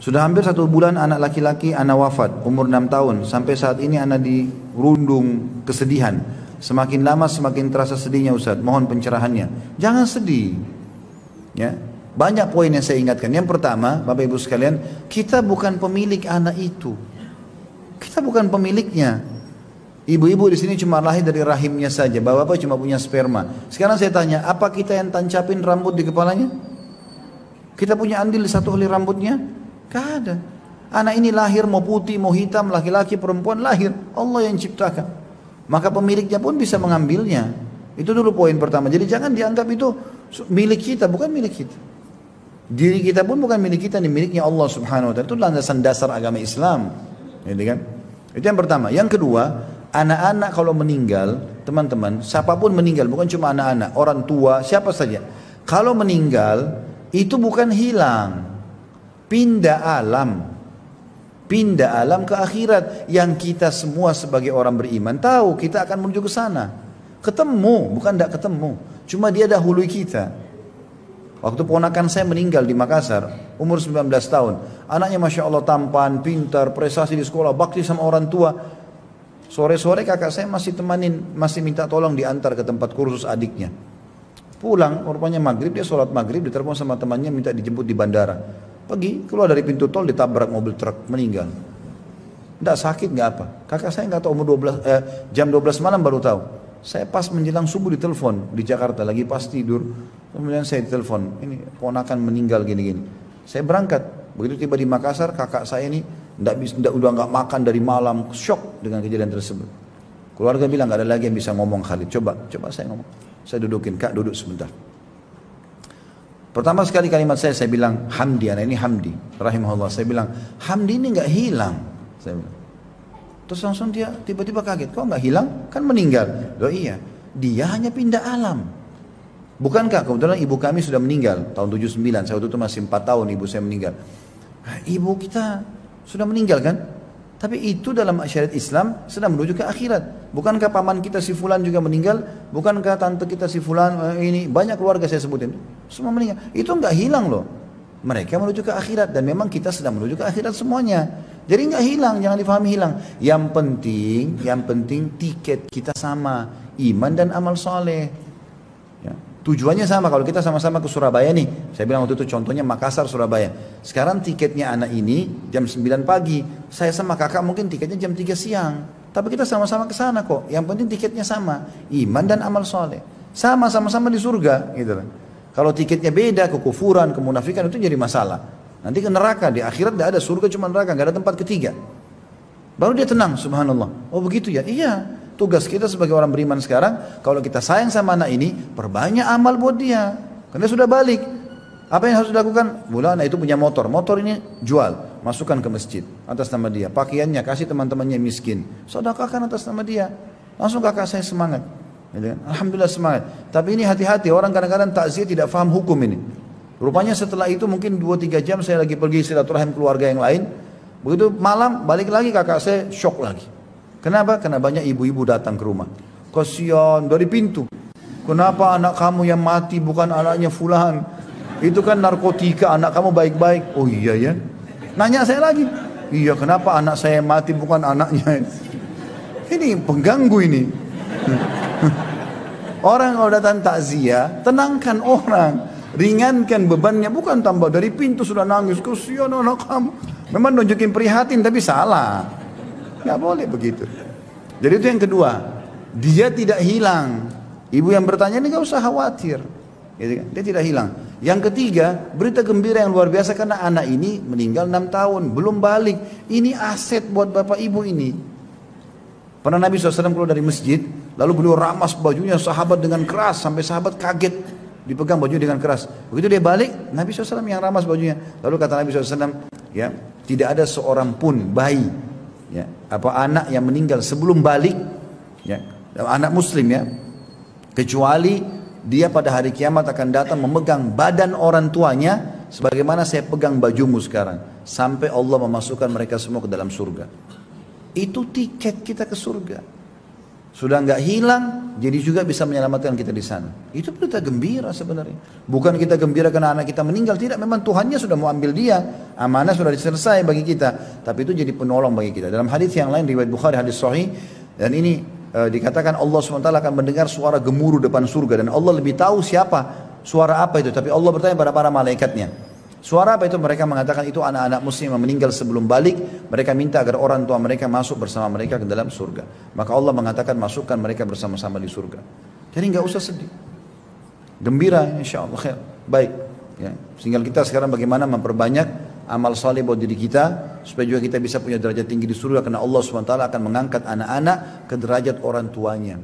Sudah hampir 1 bulan anak laki-laki anak wafat, umur 6 tahun. Sampai saat ini anak dirundung kesedihan. Semakin lama semakin terasa sedihnya Ustaz. Mohon pencerahannya. Jangan sedih. Ya. Banyak poin yang saya ingatkan. Yang pertama, Bapak Ibu sekalian, kita bukan pemilik anak itu. Kita bukan pemiliknya. Ibu-ibu di sini cuma lahir dari rahimnya saja. Bapak-bapak cuma punya sperma. Sekarang saya tanya, apa kita yang tancapin rambut di kepalanya? Kita punya andil di satu helai rambutnya? Gak ada. Anak ini lahir mau putih, mau hitam, laki-laki, perempuan, lahir. Allah yang ciptakan. Maka pemiliknya pun bisa mengambilnya. Itu dulu poin pertama. Jadi jangan dianggap itu milik kita, bukan milik kita. Diri kita pun bukan milik kita, ini miliknya Allah Subhanahu wa taala. Itu landasan dasar agama Islam. Gitu kan? Itu yang pertama. Yang kedua, anak-anak kalau meninggal, teman-teman, siapapun meninggal, bukan cuma anak-anak, orang tua, siapa saja. Kalau meninggal, itu bukan hilang. Pindah alam ke akhirat. Yang kita semua sebagai orang beriman tahu kita akan menuju ke sana. Ketemu, bukan tidak ketemu. Cuma dia dahului kita. Waktu ponakan saya meninggal di Makassar, umur 19 tahun. Anaknya Masya Allah tampan, pintar, prestasi di sekolah, bakti sama orang tua. Sore-sore kakak saya masih temanin, masih minta tolong diantar ke tempat kursus adiknya. Pulang, rupanya maghrib, dia sholat maghrib, ditelepon sama temannya minta dijemput di bandara. Pergi, keluar dari pintu tol, ditabrak mobil truk, meninggal. Tidak sakit, nggak apa. Kakak saya nggak tahu jam 12 malam baru tahu. Saya pas menjelang subuh ditelepon di Jakarta, lagi pas tidur. Kemudian saya ditelepon, ini ponakan meninggal gini-gini. Saya berangkat, begitu tiba di Makassar, kakak saya ini udah nggak makan dari malam, shock dengan kejadian tersebut. Keluarga bilang nggak ada lagi yang bisa ngomong Khalid. Coba saya ngomong. Saya dudukin, kak duduk sebentar. Pertama sekali kalimat saya bilang Hamdi, anak ini Hamdi, rahimahullah. Saya bilang Hamdi ini nggak hilang. Saya bilang. Terus langsung dia tiba-tiba kaget, kok nggak hilang? Kan meninggal. Loh iya, dia hanya pindah alam. Bukankah kebetulan ibu kami sudah meninggal tahun 79, saya waktu itu masih 4 tahun ibu saya meninggal. Nah, ibu kita sudah meninggal kan? Tapi itu dalam syariat Islam sedang menuju ke akhirat. Bukankah paman kita si fulan juga meninggal? Bukankah tante kita si fulan ini banyak keluarga saya sebutin, semua meninggal. Itu nggak hilang loh. Mereka menuju ke akhirat dan memang kita sedang menuju ke akhirat semuanya. Jadi nggak hilang, jangan difahami hilang. Yang penting tiket kita sama, iman dan amal soleh. Ya. Tujuannya sama. Kalau kita sama-sama ke Surabaya nih, saya bilang waktu itu contohnya Makassar, Surabaya. Sekarang tiketnya anak ini jam 9 pagi, saya sama kakak mungkin tiketnya jam 3 siang. Tapi kita sama-sama ke sana kok. Yang penting tiketnya sama, iman dan amal soleh. Sama-sama di surga, gitu kan. Kalau tiketnya beda, kekufuran, kemunafikan itu jadi masalah. Nanti ke neraka, di akhirat tidak ada surga, cuma neraka, nggak ada tempat ketiga. Baru dia tenang, subhanallah. Oh begitu ya? Iya. Tugas kita sebagai orang beriman sekarang, kalau kita sayang sama anak ini, perbanyak amal buat dia. Karena sudah balik. Apa yang harus dilakukan? Mula anak itu punya motor. Motor ini jual, masukkan ke masjid atas nama dia. Pakaiannya kasih teman-temannya miskin. Sedekahkan atas nama dia. Langsung kakak saya semangat. Alhamdulillah semangat. Tapi ini hati-hati, orang kadang-kadang takziah tidak paham hukum ini. Rupanya setelah itu mungkin 2-3 jam saya lagi pergi silaturahim keluarga yang lain. Begitu malam balik lagi kakak saya shock lagi. Kenapa? Karena banyak ibu-ibu datang ke rumah. Kasihan dari pintu. Kenapa anak kamu yang mati bukan anaknya fulan? Itu kan narkotika, anak kamu baik-baik. Oh iya ya. Nanya saya lagi. Iya, kenapa anak saya mati bukan anaknya? Ini pengganggu ini. Orang kalau datang takziah, tenangkan orang, ringankan bebannya, bukan tambah dari pintu sudah nangis, kasihan anak kamu. Memang nunjukin prihatin tapi salah, nggak boleh begitu. Jadi itu yang kedua, dia tidak hilang. Ibu yang bertanya ini nggak usah khawatir, gitu kan? Dia tidak hilang. Yang ketiga, berita gembira yang luar biasa karena anak ini meninggal 6 tahun, belum balik. Ini aset buat bapak ibu ini. Pernah Nabi SAW keluar dari masjid, lalu beliau ramas bajunya sahabat dengan keras, sampai sahabat kaget, dipegang bajunya dengan keras. Begitu dia balik, Nabi SAW yang ramas bajunya. Lalu kata Nabi SAW, ya, tidak ada seorang pun bayi, ya, apa anak yang meninggal sebelum balik, ya, anak muslim ya, kecuali dia pada hari kiamat akan datang memegang badan orang tuanya, sebagaimana saya pegang bajumu sekarang, sampai Allah memasukkan mereka semua ke dalam surga. Itu tiket kita ke surga. Sudah nggak hilang, jadi juga bisa menyelamatkan kita di sana. Itu berita gembira sebenarnya. Bukan kita gembira karena anak kita meninggal, tidak. Memang Tuhannya sudah mau ambil dia, amanah sudah selesai bagi kita. Tapi itu jadi penolong bagi kita. Dalam hadis yang lain riwayat Bukhari, hadis sahih, dan ini dikatakan Allah SWT akan mendengar suara gemuruh depan surga, dan Allah lebih tahu siapa suara apa itu. Tapi Allah bertanya pada para malaikatnya. Suara apa itu? Mereka mengatakan itu anak-anak muslim yang meninggal sebelum balik. Mereka minta agar orang tua mereka masuk bersama mereka ke dalam surga. Maka Allah mengatakan masukkan mereka bersama-sama di surga. Jadi nggak usah sedih. Gembira, insya Allah khair. Baik. Ya. Tinggal kita sekarang bagaimana memperbanyak amal saleh buat diri kita. Supaya juga kita bisa punya derajat tinggi di surga. Karena Allah SWT akan mengangkat anak-anak ke derajat orang tuanya.